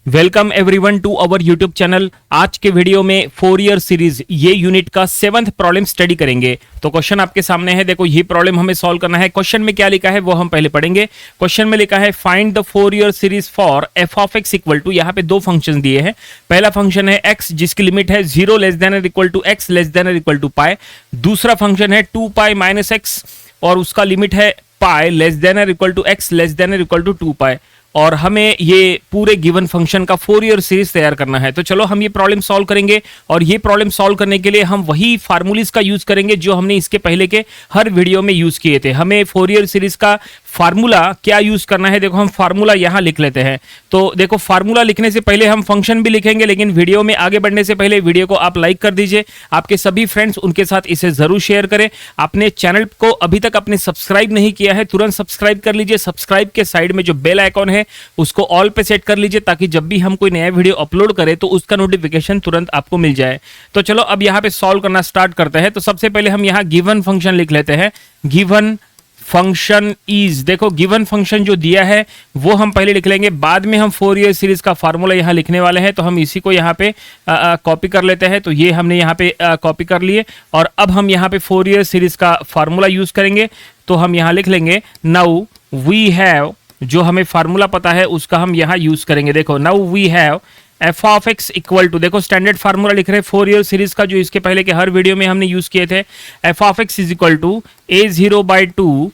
Welcome everyone to our YouTube channel. आज के video में 4 ईयर सीरीज ये यूनिट का 7th प्रॉब्लम स्टडी करेंगे। तो क्वेश्चन आपके सामने है, देखो ये प्रॉब्लम हमें सॉल्व करना है। क्वेश्चन में क्या लिखा है वो हम पहले पढ़ेंगे। क्वेश्चन में लिखा है find the 4 year series for f of x equal to, यहाँ पे दो फंक्शन दिए हैं। पहला फंक्शन है एक्स जिसकी लिमिट है 0 लेस देन और equal to x less than और इक्वल टू पाई। दूसरा फंक्शन है 2 पाई माइनस एक्स और उसका लिमिट है पाई लेस देन और equal to x less than और इक्वल टू 2 पाई। और हमें ये पूरे गिवन फंक्शन का 4 ईयर सीरीज तैयार करना है। तो चलो हम ये प्रॉब्लम सॉल्व करेंगे और ये प्रॉब्लम सॉल्व करने के लिए हम वही फार्मूलीज का यूज करेंगे जो हमने इसके पहले के हर वीडियो में यूज किए थे। हमें 4 ईयर सीरीज का फार्मूला क्या यूज करना है, देखो हम फार्मूला यहां लिख लेते हैं। तो देखो फार्मूला लिखने से पहले हम फंक्शन भी लिखेंगे, लेकिन वीडियो में आगे बढ़ने से पहले वीडियो को आप लाइक कर दीजिए। आपके सभी फ्रेंड्स उनके साथ इसे जरूर शेयर करें। आपने चैनल को अभी तक अपने सब्सक्राइब नहीं किया है, तुरंत सब्सक्राइब कर लीजिए। सब्सक्राइब के साइड में जो बेल आइकॉन है उसको ऑल पे सेट कर लीजिए, ताकि जब भी हम कोई नया वीडियो अपलोड करें तो उसका नोटिफिकेशन तुरंत आपको मिल जाए। तो चलो अब यहाँ पे सॉल्व करना स्टार्ट करते हैं। तो सबसे पहले हम यहाँ गिवन फंक्शन लिख लेते हैं। गिवन फंक्शन इज, देखो गिवन फंक्शन जो दिया है वो हम पहले लिख लेंगे, बाद में हम 4 ईयर सीरीज का फार्मूला यहाँ लिखने वाले हैं। तो हम इसी को यहाँ पे कॉपी कर लेते हैं। तो ये हमने यहाँ पे कॉपी कर लिए और अब हम यहाँ पे 4 ईयर सीरीज का फार्मूला यूज करेंगे। तो हम यहाँ लिख लेंगे नाउ वी हैव, जो हमें फार्मूला पता है उसका हम यहाँ यूज करेंगे। देखो now we have f of x equal to, देखो स्टैंडर्ड फार्मूला लिख रहे हैं 4 ईयर सीरीज का जो इसके पहले के हर वीडियो में हमने यूज किए थे। F of x is equal to a0/2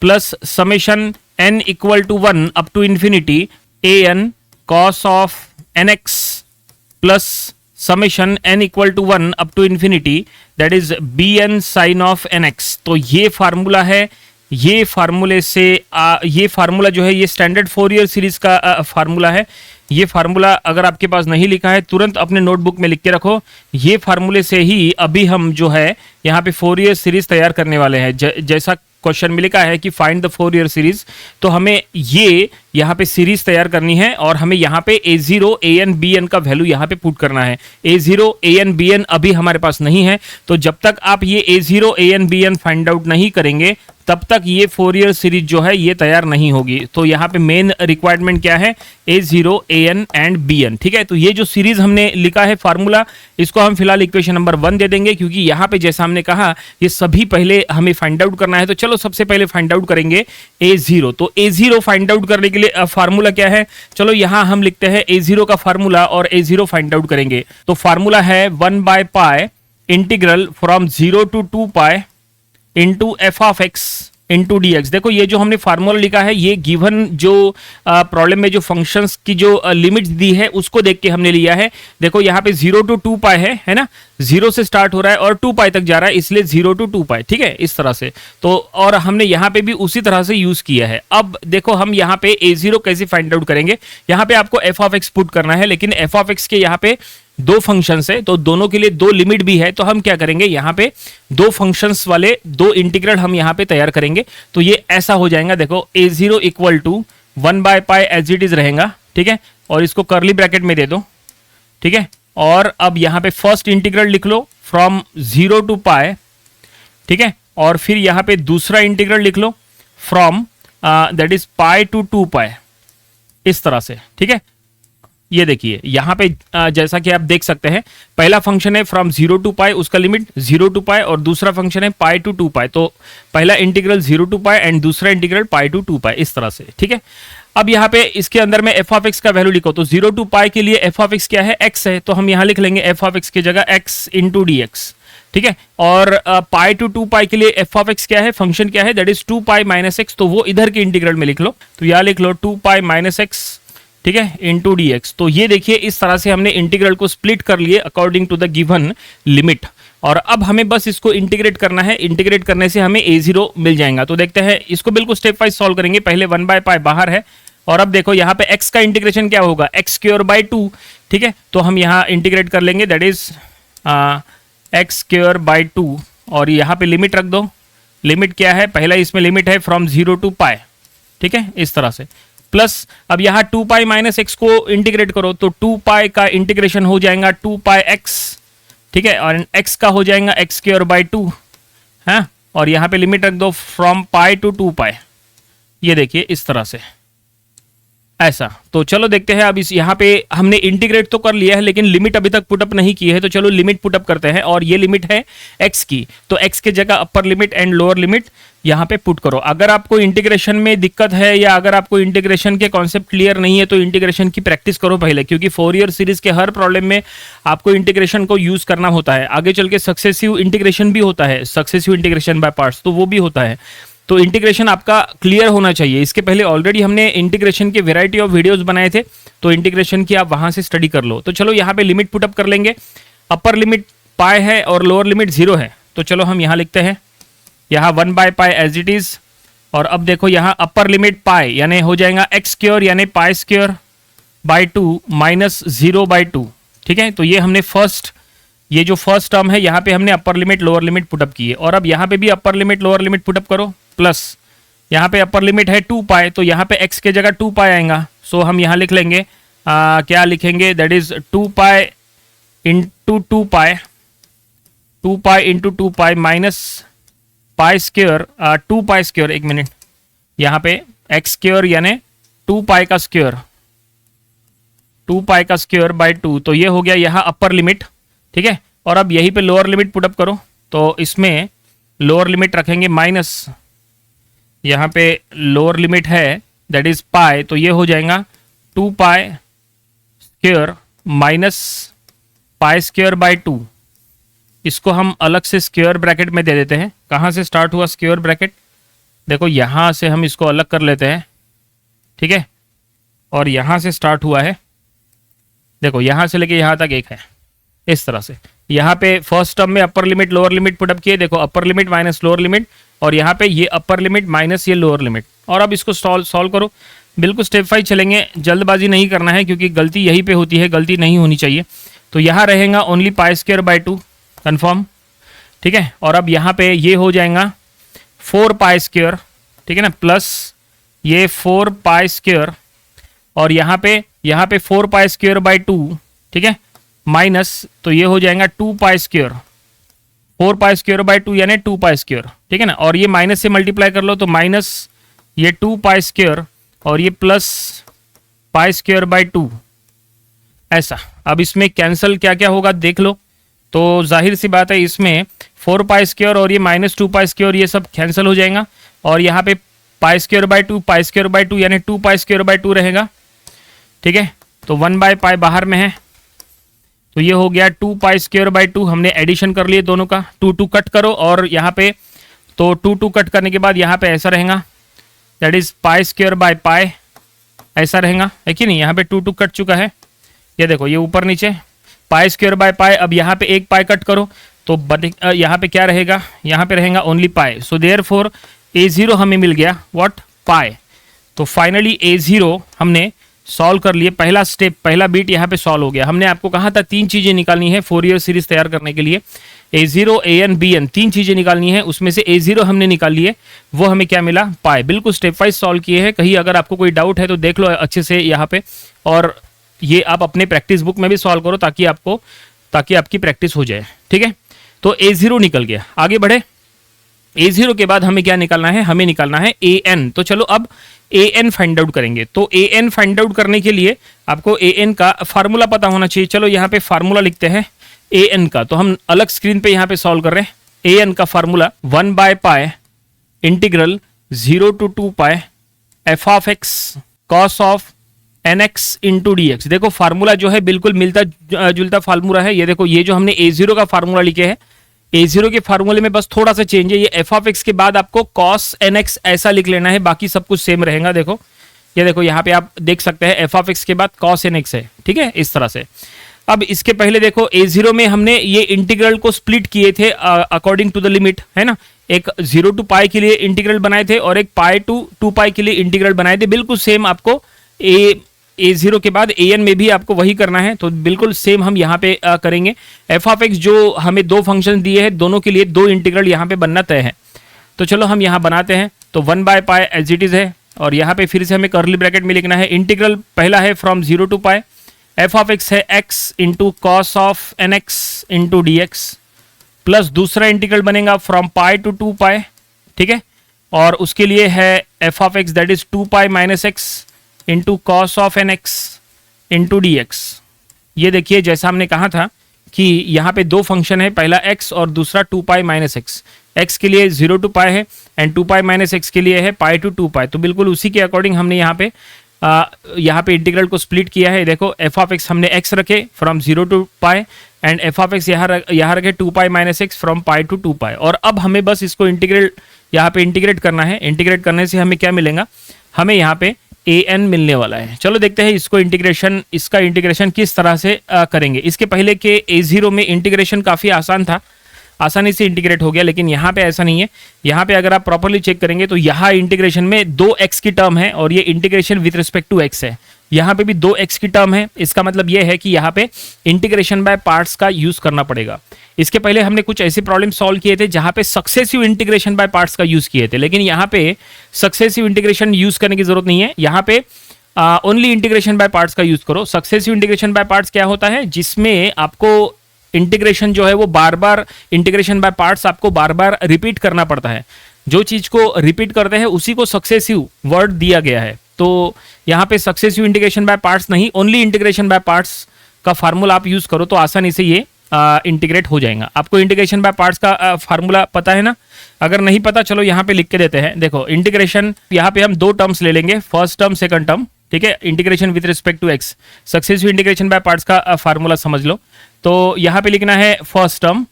plus summation n equal to 1 up to infinity an cos of nx plus summation n equal to 1 up to infinity that is bn sine of nx। तो ये formula है। ये फार्मूले से ये formula जो है ये स्टैंडर्ड 4 ईयर सीरीज का फार्मूला है। ये फार्मूला अगर आपके पास नहीं लिखा है तुरंत अपने नोटबुक में लिख के रखो। ये फार्मूले से ही अभी हम जो है यहाँ पे 4 ईयर सीरीज तैयार करने वाले हैं। जैसा क्वेश्चन में लिखा है कि फाइंड द 4 ईयर सीरीज, तो हमें ये यहाँ पे सीरीज तैयार करनी है और हमें यहाँ पे a0 an bn का वैल्यू यहाँ पे पुट करना है। a0 an bn अभी हमारे पास नहीं है, तो जब तक आप ये a0 an bn find out नहीं करेंगे तब तक ये 4 ईयर सीरीज जो है ये तैयार नहीं होगी। तो यहाँ पे मेन रिक्वायरमेंट क्या है, a0 an एंड bn। ठीक है, तो ये जो सीरीज हमने लिखा है फार्मूला, इसको हम फिलहाल इक्वेशन नंबर 1 दे देंगे, क्योंकि यहाँ पे जैसा हमने कहा ये सभी पहले हमें फाइंड आउट करना है। तो चलो सबसे पहले फाइंड आउट करेंगे a0। तो a0 फाइंड आउट करने के लिए फार्मूला क्या है, चलो यहाँ हम लिखते हैं a0 का फार्मूला और a0 फाइंड आउट करेंगे। तो फार्मूला है 1/π integral from 0 to 2 pi into f of x into d x. देखो ये जो हमने फार्मूला लिखा है ये गिवन जो प्रॉब्लम में जो फंक्शंस की जो लिमिट्स दी है उसको देख के हमने लिया है। देखो यहाँ पे 0 टू 2 पाई है ना, 0 से स्टार्ट हो रहा है और 2 पाई तक जा रहा है, इसलिए 0 टू 2 पाई। ठीक है, इस तरह से। तो और हमने यहाँ पे भी उसी तरह से यूज किया है। अब देखो हम यहाँ पे a0 कैसे फाइंड आउट करेंगे। यहाँ पे आपको एफ ऑफ एक्स पुट करना है, लेकिन एफ ऑफ एक्स के यहाँ पे दो फंक्शंस है तो दोनों के लिए दो लिमिट भी है। तो हम क्या करेंगे, यहाँ पे दो फंक्शंस वाले दो इंटीग्रल हम यहाँ पे तैयार करेंगे। तो ये ऐसा हो जाएगा, देखो a0 equal to 1/π as it is रहेगा। ठीक है, और इसको कर्ली ब्रैकेट में दे दो। ठीक है, और अब यहाँ पे फर्स्ट इंटीग्रल लिख लो फ्रॉम 0 टू पाई। ठीक है, और फिर यहाँ पे दूसरा इंटीग्रल लिख लो from that is pi to 2 pi, इस तरह से। ठीक है, ये देखिए यहाँ पे जैसा कि आप देख सकते हैं पहला फंक्शन है फ्रॉम 0 टू पाई, उसका लिमिट 0 टू पाई, और दूसरा फंक्शन है पाई टू 2 पाई। तो पहला इंटीग्रल 0 टू पाई एंड दूसरा इंटीग्रल पाई टू 2 पाई, इस तरह से। ठीक है, अब यहाँ पे इसके अंदर में एफ ऑफ एक्स का वैल्यू लिखो। तो 0 टू पाई के लिए एफ ऑफ एक्स क्या है, एक्स है। तो हम यहाँ लिख लेंगे एफ ऑफ एक्स की जगह एक्स इंटू डी एक्स। ठीक है, और पाई टू 2 पाई के लिए एफ ऑफ एक्स क्या है, फंक्शन क्या है, that is 2 pi minus x. तो वो इधर के इंटीग्रल में लिख लो। तो यहाँ लिख लो 2 पाई माइनस एक्स, ठीक है, इंटू डी एक्स। तो ये देखिए इस तरह से हमने इंटीग्रल को स्प्लिट कर लिए according to the given limit. और अब हमें बस इसको इंटीग्रेट करना है। इंटीग्रेट करने से हमें a0 मिल जाएगा। तो देखते हैं, इसको बिल्कुल स्टेप वाइज सॉल्व करेंगे। पहले 1/π बाहर है और अब देखो यहाँ पे x का इंटीग्रेशन क्या होगा, x²/2। ठीक है, तो हम यहाँ इंटीग्रेट कर लेंगे, दैट इज x²/2 और यहाँ पे लिमिट रख दो। लिमिट क्या है, पहला इसमें लिमिट है फ्रॉम 0 टू पाई। ठीक है, इस तरह से। प्लस अब यहाँ 2 पाई माइनस एक्स को इंटीग्रेट करो तो 2 पाई का इंटीग्रेशन हो जाएगा 2 पाई एक्स। ठीक है, और एक्स का हो जाएगा x²/2 है, और यहाँ पे लिमिट रख दो फ्रॉम पाई टू 2 पाई। ये देखिए इस तरह से। ऐसा। तो चलो देखते हैं, अब इस यहाँ पे हमने इंटीग्रेट तो कर लिया है लेकिन लिमिट अभी तक पुटअप नहीं की है, तो चलो लिमिट पुटअप करते हैं। और ये लिमिट है x की, तो x के जगह upper limit and lower limit यहाँ पे पुट करो। अगर आपको इंटीग्रेशन में दिक्कत है या अगर आपको इंटीग्रेशन के कॉन्सेप्ट क्लियर नहीं है तो इंटीग्रेशन की प्रैक्टिस करो पहले, क्योंकि फोरियर सीरीज के हर प्रॉब्लम में आपको इंटीग्रेशन को यूज करना होता है। आगे चल के सक्सेसिव इंटीग्रेशन भी होता है, सक्सेसिव इंटीग्रेशन बाय पार्ट्स, तो वो भी होता है। तो इंटीग्रेशन आपका क्लियर होना चाहिए। इसके पहले ऑलरेडी हमने इंटीग्रेशन के वैरायटी ऑफ वीडियोस बनाए थे, तो इंटीग्रेशन की आप वहां से स्टडी कर लो। तो चलो यहाँ पे लिमिट पुटअप कर लेंगे। अपर लिमिट पाई है और लोअर लिमिट 0 है, तो चलो हम यहाँ लिखते हैं, यहाँ 1/π एज इट इज। और अब देखो यहाँ अपर लिमिट पाई यानी हो जाएगा एक्स स्क्योर यानी पाई स्क्योर बाई 2 माइनस 0/2। ठीक है, तो ये हमने ये जो फर्स्ट टर्म है यहाँ पे हमने upper limit lower limit put up की है। और अब यहाँ पे भी upper limit lower limit put up करो, प्लस यहाँ पे अपर लिमिट है 2π, तो यहाँ पे x के जगह 2π आएगा। सो हम यहाँ लिख लेंगे क्या लिखेंगे, that is 2π into 2π into 2π minus pi square 2π square, एक मिनट, यहाँ पे x स्क्योर यानी 2π का स्क्योर, 2π का स्क्योर बाई 2, तो ये हो गया यहाँ अपर लिमिट। ठीक है, और अब यहीं पे लोअर लिमिट पुटअप करो, तो इसमें लोअर लिमिट रखेंगे माइनस, यहाँ पे लोअर लिमिट है दैट इज पाई, तो ये हो जाएगा 2π square minus pi square by 2। इसको हम अलग से स्क्वायर ब्रैकेट में दे देते हैं। कहाँ से स्टार्ट हुआ स्क्वायर ब्रैकेट, देखो यहाँ से हम इसको अलग कर लेते हैं। ठीक है, और यहाँ से स्टार्ट हुआ है, देखो यहाँ से लेके यहाँ तक एक है, इस तरह से। यहाँ पे फर्स्ट टर्म में upper limit lower limit put up किए, देखो upper limit minus lower limit, और यहाँ पे ये अपर लिमिट माइनस ये लोअर लिमिट। और अब इसको सॉल्व करो, बिल्कुल स्टेप वाइज चलेंगे, जल्दबाजी नहीं करना है क्योंकि गलती यहीं पे होती है, गलती नहीं होनी चाहिए। तो यहाँ रहेगा only pi square by 2 confirm. ठीक है, और अब यहाँ पे ये हो जाएगा 4π स्क्वायर, ठीक है ना, प्लस ये 4π स्क्वायर, और यहाँ पे 4π स्क्वायर बाई 2, ठीक है, माइनस, तो ये हो जाएगा 2π स्क्वायर, 4π स्क्वायर बाई 2 यानी 2π स्क्वायर। ठीक है ना, और ये माइनस से मल्टीप्लाई कर लो, तो माइनस ये 2π स्क्वायर और ये प्लस पाई स्क्वायर बाई 2, ऐसा। अब इसमें कैंसिल क्या क्या होगा देख लो, तो जाहिर सी बात है इसमें 4π स्क्वायर और ये माइनस 2π स्क्वायर ये सब कैंसिल हो जाएगा, और यहाँ पे pi square by 2 pi square by 2 यानी 2π स्क्वायर बाई 2 रहेगा। ठीक है, तो 1/π बाहर में है, तो ये हो गया 2π स्क्वायर बाई 2, हमने एडिशन कर लिए दोनों का। 2 कट करो, और यहाँ पे तो 2 कट करने के बाद यहाँ पे ऐसा रहेगा, that is pi square by pi, ऐसा रहेगा, है कि नहीं। यहाँ पे 2 कट चुका है, ये देखो ये ऊपर नीचे पाई स्क्वायर बाय पाई। अब यहाँ पे एक पाई कट करो, तो यहाँ पे क्या रहेगा, यहाँ पे रहेगा ओनली पाई। सो देयरफॉर a0 हमें मिल गया व्हाट, पाई। तो फाइनली a0 हमने सॉल्व कर लिए, पहला स्टेप, पहला बीट यहाँ पे सॉल्व हो गया। हमने आपको कहा था 3 चीजें निकालनी है फोरियर सीरीज तैयार करने के लिए, a0 an bn, 3 चीजें निकालनी है, उसमें से a0 हमने निकाल लिए, वो हमें क्या मिला, पाई। बिल्कुल स्टेप वाइज सॉल्व किए हैं, कहीं अगर आपको कोई डाउट है तो देख लो अच्छे से यहाँ पे, और ये आप अपने प्रैक्टिस बुक में भी सॉल्व करो ताकि आपकी प्रैक्टिस हो जाए। ठीक है, तो a0 निकल गया। आगे बढ़े, a0 के बाद हमें क्या निकालना है, हमें निकालना है an। तो चलो अब an फाइंड आउट करेंगे। तो an फाइंड आउट करने के लिए आपको an का फार्मूला पता होना चाहिए। चलो यहाँ पे फार्मूला लिखते हैं an का, तो हम अलग स्क्रीन पे यहाँ पे सॉल्व कर रहे हैं। an का formula 1/π integral 0 to 2π f of x cos of nx into d x. देखो फार्मूला जो है बिल्कुल मिलता जुलता फार्मूला है। ये देखो, ये जो हमने a0 का फार्मूला लिखे है, a0 के फार्मूले में बस थोड़ा सा चेंज है, ये f ऑफ x के बाद आपको cos nx ऐसा लिख लेना है, बाकी सब कुछ सेम रहेगा। देखो ये देखो, यहाँ पे आप देख सकते हैं f ऑफ x के बाद cos nx है। ठीक है, इस तरह से। अब इसके पहले देखो a0 में हमने ये इंटीग्रल को स्प्लिट किए थे अकॉर्डिंग टू द लिमिट, है ना। एक 0 to π के लिए इंटीग्रल बनाए थे और एक π to 2π के लिए इंटीग्रल बनाए थे। बिल्कुल सेम आपको a0 के बाद an में भी आपको वही करना है, तो बिल्कुल सेम हम यहाँ पे करेंगे। f ऑफ x जो हमें 2 फंक्शन दिए हैं, दोनों के लिए 2 इंटीग्रल यहाँ पे बनना तय है। तो चलो हम यहाँ बनाते हैं। तो 1/π एज इट इज है, और यहाँ पे फिर से हमें कर्ली ब्रैकेट में लिखना है। इंटीग्रल पहला है from 0 to π, f of x है x into cos of nx into d x, plus दूसरा इंटीग्रल बनेगा फ्रॉम π to 2π। ठीक है, और उसके लिए है f of x that is 2π minus x into cos of n x into d x. ये देखिए जैसा हमने कहा था कि यहाँ पे दो फंक्शन है, पहला x और दूसरा 2 पाई माइनस एक्स। एक्स के लिए 0 टू पाई है एंड 2 पाई माइनस एक्स के लिए है पाई टू 2 पाई। तो बिल्कुल उसी के अकॉर्डिंग हमने यहाँ पे इंटीग्रल को स्प्लिट किया है। देखो एफ ऑफ एक्स हमने x रखे from 0 to pi and f of x यहाँ रखे 2 pi minus x from pi to 2 pi. और अब हमें बस इसको यहाँ पे इंटीग्रेट करना है। इंटीग्रेट करने से हमें क्या मिलेगा, हमें यहाँ पे an मिलने वाला है। चलो देखते हैं इसका इंटीग्रेशन किस तरह से करेंगे। इसके पहले के a0 में इंटीग्रेशन काफ़ी आसान था, आसानी से इंटीग्रेट हो गया, लेकिन यहाँ पे ऐसा नहीं है। यहाँ पे अगर आप प्रॉपर्ली चेक करेंगे तो यहाँ इंटीग्रेशन में 2x की टर्म है और ये integration with respect to x है। यहाँ पे भी 2x की टर्म है। इसका मतलब ये है कि यहाँ पे इंटीग्रेशन बाय पार्ट्स का यूज करना पड़ेगा। इसके पहले हमने कुछ ऐसे प्रॉब्लम सॉल्व किए थे जहाँ पे सक्सेसिव इंटीग्रेशन बाय पार्ट्स का यूज किए थे, लेकिन यहाँ पे सक्सेसिव इंटीग्रेशन यूज करने की जरूरत नहीं है। यहाँ पे ओनली इंटीग्रेशन बाय पार्ट्स का यूज करो। सक्सेसिव इंटीग्रेशन बाय पार्ट्स क्या होता है, जिसमें आपको इंटीग्रेशन जो है वो बार बार इंटीग्रेशन बाय पार्ट्स आपको बार बार रिपीट करना पड़ता है। जो चीज को रिपीट करते हैं उसी को सक्सेसिव वर्ड दिया गया है। तो यहाँ पे सक्सेसिव इंटीग्रेशन बाय पार्ट्स नहीं, ओनली इंटीग्रेशन बाय पार्ट्स का फार्मूला आप यूज करो तो आसानी से ये इंटीग्रेट हो जाएगा। आपको इंटीग्रेशन बाय पार्ट्स का फार्मूला पता है ना? अगर नहीं पता चलो यहाँ पे लिख के देते हैं। देखो इंटीग्रेशन, यहाँ पे हम दो टर्म्स ले लेंगे, फर्स्ट टर्म सेकंड टर्म, ठीक है। Integration with respect to x, successive integration by parts का फार्मूला समझ लो। तो यहाँ पे लिखना है first term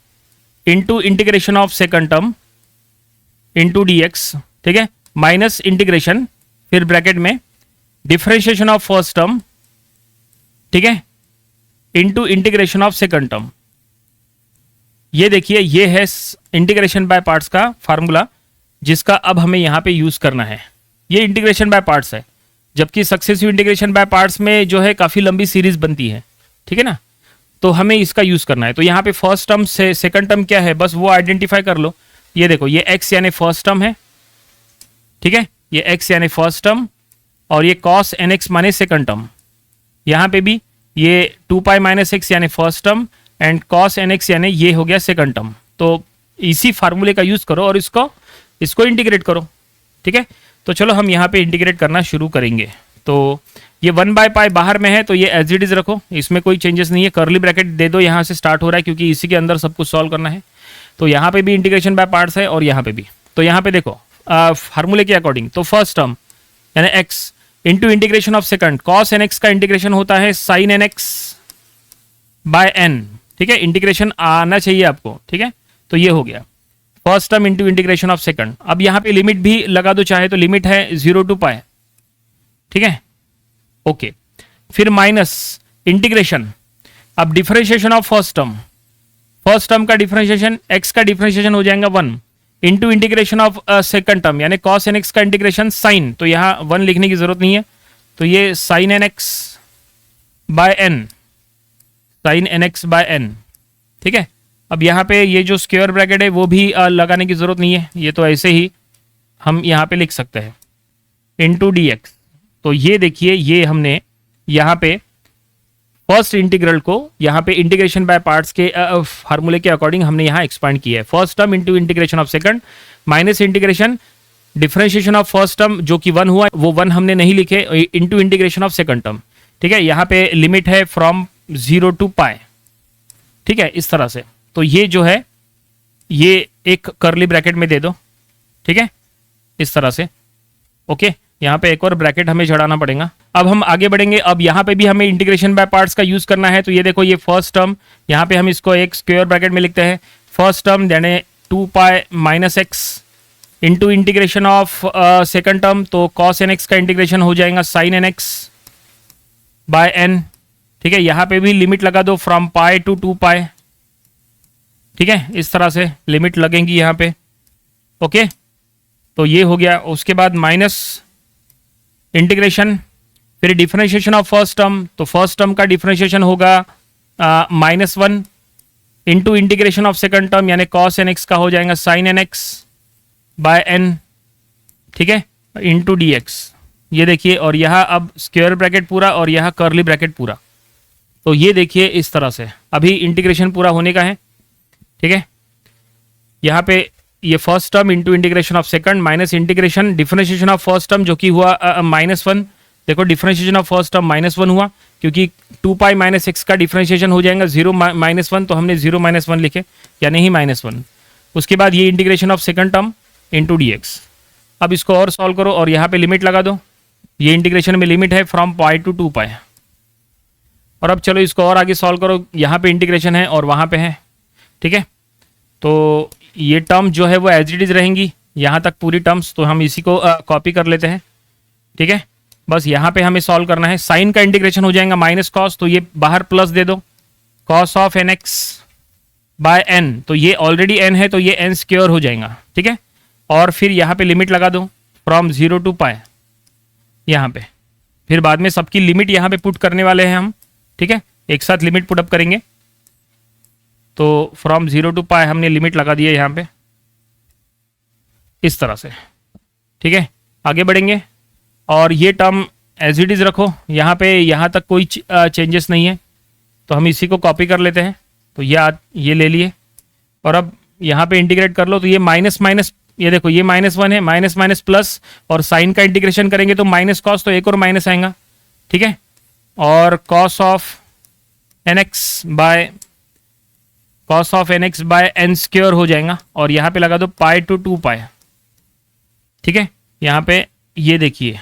into integration of second term into d x, ठीक है, माइनस इंटीग्रेशन, फिर ब्रैकेट में डिफरेंशिएशन ऑफ फर्स्ट टर्म, ठीक है, into integration of second term. ये देखिए ये है इंटीग्रेशन बाय पार्ट्स का फार्मूला, जिसका अब हमें यहाँ पे यूज करना है। ये इंटीग्रेशन बाय पार्ट्स है, जबकि सक्सेसिव इंटीग्रेशन बाय पार्ट्स में जो है काफी लंबी सीरीज बनती है, ठीक है ना। तो हमें इसका यूज करना है। तो यहाँ पे फर्स्ट टर्म से सेकंड टर्म क्या है, बस वो आइडेंटिफाई कर लो। ये देखो ये x यानी फर्स्ट टर्म है, ठीक है, ये x यानी फर्स्ट टर्म, और ये cos nx माने सेकंड टर्म। यहाँ पे भी ये 2 पाई माइनस एक्स यानी first term and cos nx यानी ये हो गया सेकंड टर्म। तो इसी फार्मूले का यूज करो और इसको इंटीग्रेट करो, ठीक है। तो चलो हम यहाँ पे इंटीग्रेट करना शुरू करेंगे। तो ये 1 बाय पाई बाहर में है तो ये एज इट इज रखो, इसमें कोई चेंजेस नहीं है। कर्ली ब्रैकेट दे दो, यहाँ से स्टार्ट हो रहा है क्योंकि इसी के अंदर सब कुछ सॉल्व करना है। तो यहाँ पे भी इंटीग्रेशन बाय पार्ट्स है और यहाँ पे भी। तो यहाँ पे देखो फार्मूले के अकॉर्डिंग तो फर्स्ट टर्म यानी x into integration of second, cos nx का इंटीग्रेशन होता है sin nx बाय n, ठीक है। इंटीग्रेशन आना चाहिए आपको, ठीक है। तो ये हो गया first term into integration of second. अब यहाँ पे लिमिट भी लगा दो चाहे तो, लिमिट है 0 टू पाई, ठीक है, ओके। फिर माइनस इंटीग्रेशन, अब डिफरेंशिएशन ऑफ फर्स्ट टर्म का डिफरेंशिएशन, x का डिफरेंशिएशन हो जाएगा 1 into integration of second term यानी cos nx का इंटीग्रेशन साइन, तो यहाँ 1 लिखने की जरूरत नहीं है, तो ये sin nx by n, sin nx by n, ठीक है। अब यहाँ पे ये जो स्क्वायर ब्रैकेट है वो भी लगाने की जरूरत नहीं है, ये तो ऐसे ही हम यहाँ पे लिख सकते हैं इंटू डी एक्स। तो ये देखिए ये हमने यहाँ पे फर्स्ट इंटीग्रल को यहाँ पे इंटीग्रेशन बाय पार्ट्स के फार्मूले के अकॉर्डिंग हमने यहाँ एक्सपांड किया है। First term into integration of second minus integration differentiation of first term जो कि 1 हुआ, वो 1 हमने नहीं लिखे, into integration of second term, ठीक है। यहाँ पे लिमिट है फ्रॉम 0 टू पाई, ठीक है, इस तरह से। तो ये जो है ये एक कर्ली ब्रैकेट में दे दो, ठीक है, इस तरह से, ओके। यहाँ पे एक और ब्रैकेट हमें चढ़ाना पड़ेगा। अब हम आगे बढ़ेंगे। अब यहाँ पे भी हमें इंटीग्रेशन बाय पार्ट्स का यूज करना है। तो ये देखो ये फर्स्ट टर्म, यहाँ पे हम इसको एक स्क्वायर ब्रैकेट में लिखते हैं। फर्स्ट टर्म यानी 2 pi minus x into integration of second term, तो cos nx का इंटीग्रेशन हो जाएगा sin nx बाय n, ठीक है। यहाँ पे भी लिमिट लगा दो फ्रॉम पाई टू 2 पाई, ठीक है, इस तरह से लिमिट लगेंगी यहाँ पे, ओके। तो ये हो गया। उसके बाद माइनस इंटीग्रेशन, फिर डिफरेंशिएशन ऑफ फर्स्ट टर्म, तो फर्स्ट टर्म का डिफरेंशिएशन होगा -1 into integration of second term यानी cos nx का हो जाएगा sin nx बाय n, ठीक है, इंटू डी एक्स। ये देखिए, और यहाँ अब स्क्वायर ब्रैकेट पूरा और यहाँ कर्ली ब्रैकेट पूरा। तो ये देखिए इस तरह से अभी इंटीग्रेशन पूरा होने का है, ठीक है। यहाँ पे ये first term into integration of second minus integration differentiation of first term जो कि हुआ -1 देखो डिफरेंशिएशन ऑफ फर्स्ट टर्म -1 हुआ, क्योंकि 2 पाई माइनस एक्स का डिफरेंशिएशन हो जाएगा 0 -1, तो हमने 0 -1 लिखे, यानी ही -1। उसके बाद ये integration of second term into d x. अब इसको और सॉल्व करो और यहाँ पे लिमिट लगा दो। ये इंटीग्रेशन में लिमिट है फ्रॉम पाई टू 2 पाई। और अब चलो इसको और आगे सॉल्व करो, यहाँ पे इंटीग्रेशन है और वहाँ पे है, ठीक है। तो ये टर्म जो है वो एज इट इज रहेंगी यहाँ तक पूरी टर्म्स, तो हम इसी को कॉपी कर लेते हैं, ठीक है। बस यहाँ पे हमें सॉल्व करना है। साइन का इंटीग्रेशन हो जाएगा माइनस कॉस, तो ये बाहर प्लस दे दो, cos of n x by n, तो ये ऑलरेडी एन है तो ये एन स्क्योर हो जाएगा, ठीक है। और फिर यहाँ पे लिमिट लगा दो फ्रॉम 0 टू पाई यहाँ पे, फिर बाद में सबकी लिमिट यहाँ पे पुट करने वाले हैं हम, ठीक है। एक साथ लिमिट पुट अप करेंगे, तो फ्रॉम 0 टू पाई हमने लिमिट लगा दी है यहाँ पे इस तरह से, ठीक है। आगे बढ़ेंगे और ये टर्म एज इट इज रखो यहाँ पे, यहाँ तक कोई चेंजेस नहीं है, तो हम इसी को कॉपी कर लेते हैं। तो ये ले लिए और अब यहाँ पे इंटीग्रेट कर लो, तो ये माइनस माइनस, ये देखो ये -1 है, माइनस माइनस प्लस, और साइन का इंटीग्रेशन करेंगे तो माइनस कॉस, तो एक और माइनस आएगा, ठीक है। और cos of n x by n square हो जाएगा, और यहाँ पे लगा दो पाई टू 2 पाई, ठीक है। यहाँ पे ये देखिए,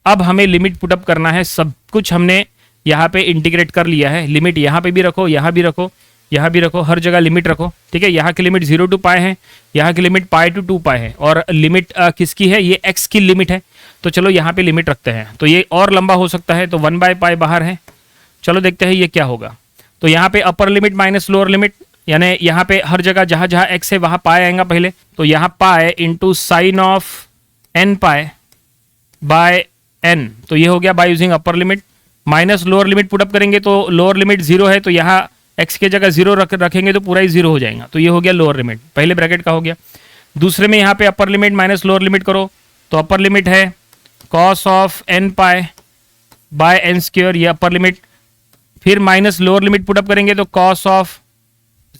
अब हमें लिमिट पुटअप करना है। सब कुछ हमने यहाँ पे इंटीग्रेट कर लिया है। लिमिट यहाँ पे भी रखो, यहाँ भी रखो, यहाँ भी रखो, हर जगह लिमिट रखो, ठीक है। यहाँ की लिमिट 0 टू पाई है, यहाँ की लिमिट पाई टू 2 पाई है, और लिमिट किसकी है, ये x की लिमिट है। तो चलो यहाँ पे लिमिट रखते हैं, तो ये और लंबा हो सकता है, तो 1/पाई बाहर है। चलो देखते हैं ये क्या होगा। तो यहाँ पे upper limit minus lower limit, यानी यहाँ पे हर जगह जहाँ जहाँ x है वहाँ पाई आएगा पहले, तो यहाँ pi into sine of N pi by n, तो ये हो गया by using upper limit. Minus lower limit put up करेंगे तो लोअर लिमिट 0 है, तो यहाँ x के जगह 0 रखेंगे तो पूरा ही 0 हो जाएगा, तो ये हो गया लोअर लिमिट, पहले ब्रैकेट का हो गया। दूसरे में यहाँ पे upper limit minus lower limit करो, तो अपर लिमिट है cos of N pi by n square, ये अपर लिमिट। फिर माइनस लोअर लिमिट पुटअप करेंगे तो कॉस ऑफ